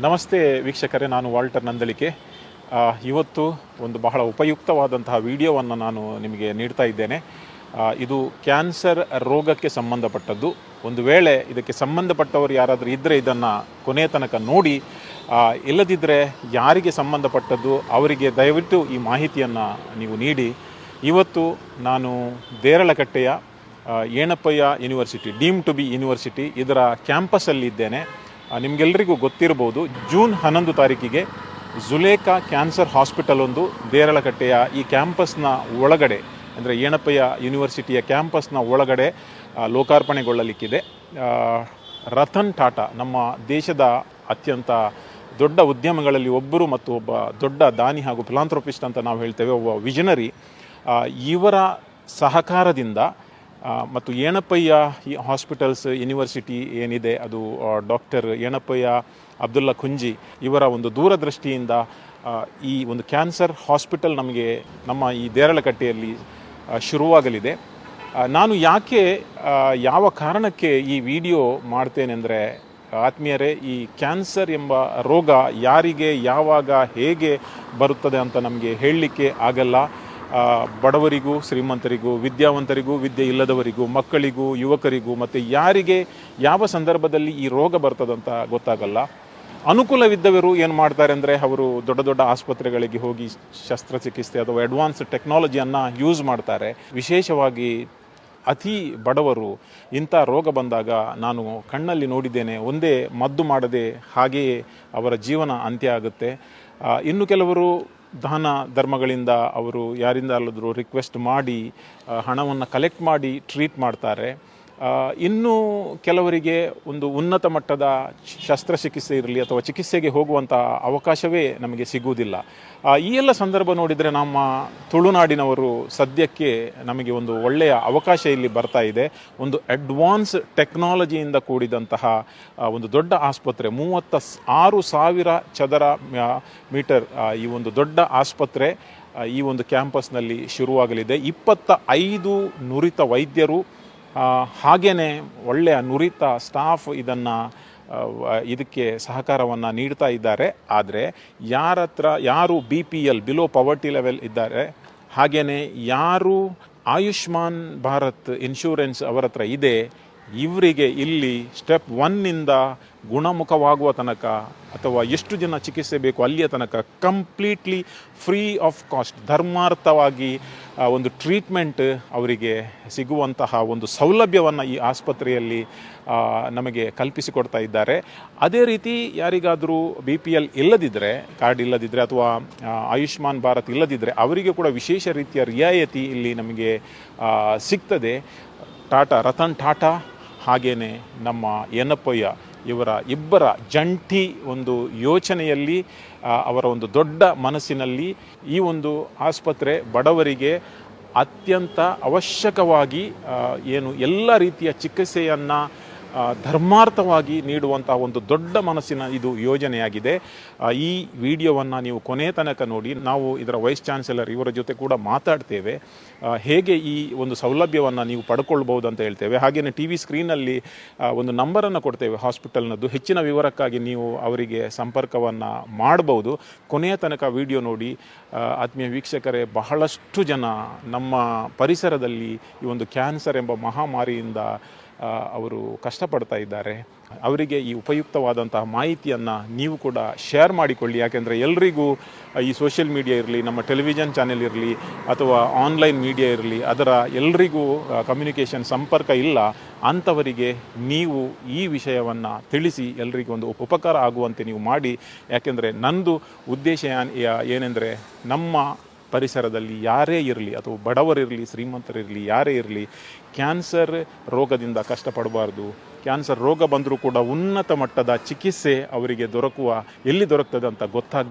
ನಮಸ್ತೆ ವೀಕ್ಷಕರೇ, ನಾನು ವಾಲ್ಟರ್ ನಂದಳಿಕೆ. ಇವತ್ತು ಒಂದು ಬಹಳ ಉಪಯುಕ್ತವಾದಂತಹ ವಿಡಿಯೋವನ್ನು ನಾನು ನಿಮಗೆ ನೀಡ್ತಾ ಇದ್ದೇನೆ. ಇದು ಕ್ಯಾನ್ಸರ್ ರೋಗಕ್ಕೆ ಸಂಬಂಧಪಟ್ಟದ್ದು. ಒಂದು ವೇಳೆ ಇದಕ್ಕೆ ಸಂಬಂಧಪಟ್ಟವರು ಯಾರಾದರೂ ಇದ್ದರೆ ಇದನ್ನು ಕೊನೆಯ ತನಕ ನೋಡಿ, ಇಲ್ಲದಿದ್ದರೆ ಯಾರಿಗೆ ಸಂಬಂಧಪಟ್ಟದ್ದು ಅವರಿಗೆ ದಯವಿಟ್ಟು ಈ ಮಾಹಿತಿಯನ್ನು ನೀವು ನೀಡಿ. ಇವತ್ತು ನಾನು ದೇರಳಕಟ್ಟೆಯ Yenepoya university, deem to be university, ಇದರ ಕ್ಯಾಂಪಸ್ಸಲ್ಲಿದ್ದೇನೆ. ನಿಮಗೆಲ್ಲರಿಗೂ ಗೊತ್ತಿರ್ಬೋದು, ಜೂನ್ 11 ತಾರೀಕಿಗೆ ಜುಲೇಖಾ ಕ್ಯಾನ್ಸರ್ ಹಾಸ್ಪಿಟಲ್ ಒಂದು ದೇರಳಕಟ್ಟೆಯ ಈ ಕ್ಯಾಂಪಸ್ನ ಒಳಗಡೆ, ಅಂದರೆ ಏನಪ್ಪಯ್ಯ ಯೂನಿವರ್ಸಿಟಿಯ ಕ್ಯಾಂಪಸ್ನ ಒಳಗಡೆ ಲೋಕಾರ್ಪಣೆಗೊಳ್ಳಲಿಕ್ಕಿದೆ. ರತನ್ ಟಾಟಾ, ನಮ್ಮ ದೇಶದ ಅತ್ಯಂತ ದೊಡ್ಡ ಉದ್ಯಮಗಳಲ್ಲಿ ಒಬ್ಬರು ಮತ್ತು ಒಬ್ಬ ದೊಡ್ಡ ದಾನಿ ಹಾಗೂ ಫಿಲಾಂಥ್ರೋಪಿಸ್ಟ್ ಅಂತ ನಾವು ಹೇಳ್ತೇವೆ, ಒಬ್ಬ ವಿಷನರಿ. ಇವರ ಸಹಕಾರದಿಂದ ಮತ್ತು ಏನಪ್ಪಯ್ಯ ಈ ಹಾಸ್ಪಿಟಲ್ಸ್ ಯೂನಿವರ್ಸಿಟಿ ಏನಿದೆ, ಅದು ಡಾಕ್ಟರ್ ಏನಪ್ಪಯ್ಯ ಅಬ್ದುಲ್ಲಾ ಖುಂಜಿ ಇವರ ಒಂದು ದೂರದೃಷ್ಟಿಯಿಂದ ಈ ಒಂದು ಕ್ಯಾನ್ಸರ್ ಹಾಸ್ಪಿಟಲ್ ನಮ್ಮ ಈ ದೇರಳಕಟ್ಟೆಯಲ್ಲಿ ಶುರುವಾಗಲಿದೆ. ನಾನು ಯಾವ ಕಾರಣಕ್ಕೆ ಈ ವಿಡಿಯೋ ಮಾಡ್ತೇನೆಂದರೆ, ಆತ್ಮೀಯರೇ, ಈ ಕ್ಯಾನ್ಸರ್ ಎಂಬ ರೋಗ ಯಾರಿಗೆ ಯಾವಾಗ ಹೇಗೆ ಬರುತ್ತದೆ ಅಂತ ನಮಗೆ ಹೇಳಲಿಕ್ಕೆ ಆಗಲ್ಲ. ಬಡವರಿಗೂ ಶ್ರೀಮಂತರಿಗೂ, ವಿದ್ಯಾವಂತರಿಗೂ ವಿದ್ಯೆ ಇಲ್ಲದವರಿಗೂ, ಮಕ್ಕಳಿಗೂ ಯುವಕರಿಗೂ, ಮತ್ತು ಯಾರಿಗೆ ಯಾವ ಸಂದರ್ಭದಲ್ಲಿ ಈ ರೋಗ ಬರ್ತದಂತ ಗೊತ್ತಾಗಲ್ಲ. ಅನುಕೂಲವಿದ್ದವರು ಏನು ಮಾಡ್ತಾರೆ ಅಂದರೆ, ಅವರು ದೊಡ್ಡ ದೊಡ್ಡ ಆಸ್ಪತ್ರೆಗಳಿಗೆ ಹೋಗಿ ಶಸ್ತ್ರಚಿಕಿತ್ಸೆ ಅಥವಾ ಅಡ್ವಾನ್ಸ್ ಟೆಕ್ನಾಲಜಿಯನ್ನು ಯೂಸ್ ಮಾಡ್ತಾರೆ. ವಿಶೇಷವಾಗಿ ಅತಿ ಬಡವರು ಇಂಥ ರೋಗ ಬಂದಾಗ ನಾನು ಕಣ್ಣಲ್ಲಿ ನೋಡಿದ್ದೇನೆ, ಒಂದೇ ಮದ್ದು ಮಾಡದೆ ಹಾಗೆಯೇ ಅವರ ಜೀವನ ಅಂತ್ಯ ಆಗುತ್ತೆ. ಇನ್ನು ಕೆಲವರು ದಾನ ಧರ್ಮಗಳಿಂದ ಅವರು ಯಾರಿಂದಾದರೂ ರಿಕ್ವೆಸ್ಟ್ ಮಾಡಿ ಹಣವನ್ನು ಕಲೆಕ್ಟ್ ಮಾಡಿ ಟ್ರೀಟ್ ಮಾಡ್ತಾರೆ. ಇನ್ನು ಕೆಲವರಿಗೆ ಒಂದು ಉನ್ನತ ಮಟ್ಟದ ಶಸ್ತ್ರಚಿಕಿತ್ಸೆ ಇರಲಿ ಅಥವಾ ಚಿಕಿತ್ಸೆಗೆ ಹೋಗುವಂಥ ಅವಕಾಶವೇ ನಮಗೆ ಸಿಗುವುದಿಲ್ಲ. ಈ ಎಲ್ಲ ಸಂದರ್ಭ ನೋಡಿದರೆ ನಮ್ಮ ತುಳುನಾಡಿನವರು ಸದ್ಯಕ್ಕೆ ನಮಗೆ ಒಂದು ಒಳ್ಳೆಯ ಅವಕಾಶ ಇಲ್ಲಿ ಬರ್ತಾ ಇದೆ. ಒಂದು ಅಡ್ವಾನ್ಸ್ ಟೆಕ್ನಾಲಜಿಯಿಂದ ಕೂಡಿದಂತಹ ಒಂದು ದೊಡ್ಡ ಆಸ್ಪತ್ರೆ, 36,000 ಚದರ ಮೀಟರ್ ಈ ಒಂದು ದೊಡ್ಡ ಆಸ್ಪತ್ರೆ ಈ ಒಂದು ಕ್ಯಾಂಪಸ್ನಲ್ಲಿ ಶುರುವಾಗಲಿದೆ. 25 ನುರಿತ ವೈದ್ಯರು, ಹಾಗೇ ಒಳ್ಳೆಯ ನುರಿತ ಸ್ಟಾಫ್ ಇದಕ್ಕೆ ಸಹಕಾರವನ್ನು ನೀಡ್ತಾ ಇದ್ದಾರೆ. ಆದರೆ ಯಾರು BPL ಬಿಲೋ ಪವರ್ಟಿ ಲೆವೆಲ್ ಇದ್ದಾರೆ, ಹಾಗೆಯೇ ಯಾರು ಆಯುಷ್ಮಾನ್ ಭಾರತ್ ಇನ್ಶೂರೆನ್ಸ್ ಅವರ ಹತ್ರ ಇದೆ, ಇವರಿಗೆ ಇಲ್ಲಿ ಸ್ಟೆಪ್ 1ನಿಂದ ಗುಣಮುಖವಾಗುವ ತನಕ ಅಥವಾ ಎಷ್ಟು ಜನ ಚಿಕಿತ್ಸೆ ಬೇಕು ಅಲ್ಲಿಯ ತನಕ ಕಂಪ್ಲೀಟ್ಲಿ ಫ್ರೀ ಆಫ್ ಕಾಸ್ಟ್, ಧರ್ಮಾರ್ಥವಾಗಿ ಒಂದು ಟ್ರೀಟ್ಮೆಂಟ್ ಅವರಿಗೆ ಸಿಗುವಂತಹ ಒಂದು ಸೌಲಭ್ಯವನ್ನು ಈ ಆಸ್ಪತ್ರೆಯಲ್ಲಿ ನಮಗೆ ಕಲ್ಪಿಸಿಕೊಡ್ತಾ ಇದ್ದಾರೆ. ಅದೇ ರೀತಿ ಯಾರಿಗಾದರೂ BPL ಇಲ್ಲದಿದ್ದರೆ, ಕಾರ್ಡ್ ಇಲ್ಲದಿದ್ದರೆ ಅಥವಾ ಆಯುಷ್ಮಾನ್ ಭಾರತ್ ಇಲ್ಲದಿದ್ದರೆ ಅವರಿಗೆ ಕೂಡ ವಿಶೇಷ ರೀತಿಯ ರಿಯಾಯಿತಿ ಇಲ್ಲಿ ನಮಗೆ ಸಿಗ್ತದೆ. ರತನ್ ಟಾಟಾ ಹಾಗೇನೆ ನಮ್ಮ ಏನಪ್ಪಯ್ಯ ಇವರ ಇಬ್ಬರ ಜಂಟಿ ಒಂದು ಯೋಚನೆಯಲ್ಲಿ, ಅವರ ಒಂದು ದೊಡ್ಡ ಮನಸ್ಸಿನಲ್ಲಿ ಈ ಒಂದು ಆಸ್ಪತ್ರೆ ಬಡವರಿಗೆ ಅತ್ಯಂತ ಅವಶ್ಯಕವಾಗಿ ಎಲ್ಲ ರೀತಿಯ ಚಿಕಿತ್ಸೆಯನ್ನು ಧರ್ಮಾರ್ಥವಾಗಿ ನೀಡುವಂಥ ಒಂದು ದೊಡ್ಡ ಮನಸ್ಸಿನ ಇದು ಯೋಜನೆಯಾಗಿದೆ. ಈ ವಿಡಿಯೋವನ್ನು ನೀವು ಕೊನೆಯ ತನಕ ನೋಡಿ. ನಾವು ಇದರ ವೈಸ್ ಚಾನ್ಸಲರ್ ಇವರ ಜೊತೆ ಕೂಡ ಮಾತಾಡ್ತೇವೆ, ಹೇಗೆ ಈ ಒಂದು ಸೌಲಭ್ಯವನ್ನು ನೀವು ಪಡ್ಕೊಳ್ಬೋದು ಅಂತ ಹೇಳ್ತೇವೆ. ಹಾಗೆಯೇ TV ಸ್ಕ್ರೀನಲ್ಲಿ ಒಂದು ನಂಬರನ್ನು ಕೊಡ್ತೇವೆ ಹಾಸ್ಪಿಟಲ್ನದ್ದು. ಹೆಚ್ಚಿನ ವಿವರಕ್ಕಾಗಿ ನೀವು ಅವರಿಗೆ ಸಂಪರ್ಕವನ್ನು ಮಾಡಬಹುದು. ಕೊನೆಯ ತನಕ ವಿಡಿಯೋ ನೋಡಿ. ಆತ್ಮೀಯ ವೀಕ್ಷಕರೇ, ಬಹಳಷ್ಟು ಜನ ನಮ್ಮ ಪರಿಸರದಲ್ಲಿ ಈ ಒಂದು ಕ್ಯಾನ್ಸರ್ ಎಂಬ ಮಹಾಮಾರಿಯಿಂದ ಅವರು ಕಷ್ಟಪಡ್ತಾ ಇದ್ದಾರೆ. ಅವರಿಗೆ ಈ ಉಪಯುಕ್ತವಾದಂತಹ ಮಾಹಿತಿಯನ್ನು ನೀವು ಕೂಡ ಶೇರ್ ಮಾಡಿಕೊಳ್ಳಿ. ಯಾಕೆಂದರೆ ಎಲ್ರಿಗೂ ಈ ಸೋಷಿಯಲ್ ಮೀಡಿಯಾ ಇರಲಿ, ನಮ್ಮ ಟೆಲಿವಿಷನ್ ಚಾನೆಲ್ ಇರಲಿ ಅಥವಾ ಆನ್ಲೈನ್ ಮೀಡಿಯಾ ಇರಲಿ, ಅದರ ಎಲ್ರಿಗೂ ಕಮ್ಯುನಿಕೇಷನ್ ಸಂಪರ್ಕ ಇಲ್ಲ. ಅಂಥವರಿಗೆ ನೀವು ಈ ವಿಷಯವನ್ನು ತಿಳಿಸಿ ಎಲ್ರಿಗೂ ಒಂದು ಉಪಕಾರ ಆಗುವಂತೆ ನೀವು ಮಾಡಿ. ಯಾಕೆಂದರೆ ನಂದು ಉದ್ದೇಶ ಏನೆಂದರೆ, ನಮ್ಮ ಪರಿಸರದಲ್ಲಿ ಯಾರೇ ಇರಲಿ ಅಥವಾ ಬಡವರಿರಲಿ ಶ್ರೀಮಂತರಿರಲಿ ಯಾರೇ ಇರಲಿ, ಕ್ಯಾನ್ಸರ್ ರೋಗದಿಂದ ಕಷ್ಟಪಡಬಾರ್ದು. ಕ್ಯಾನ್ಸರ್ ರೋಗ ಬಂದರೂ ಕೂಡ ಉನ್ನತ ಮಟ್ಟದ ಚಿಕಿತ್ಸೆ ಅವರಿಗೆ ಎಲ್ಲಿ ದೊರಕ್ತದೆ ಅಂತ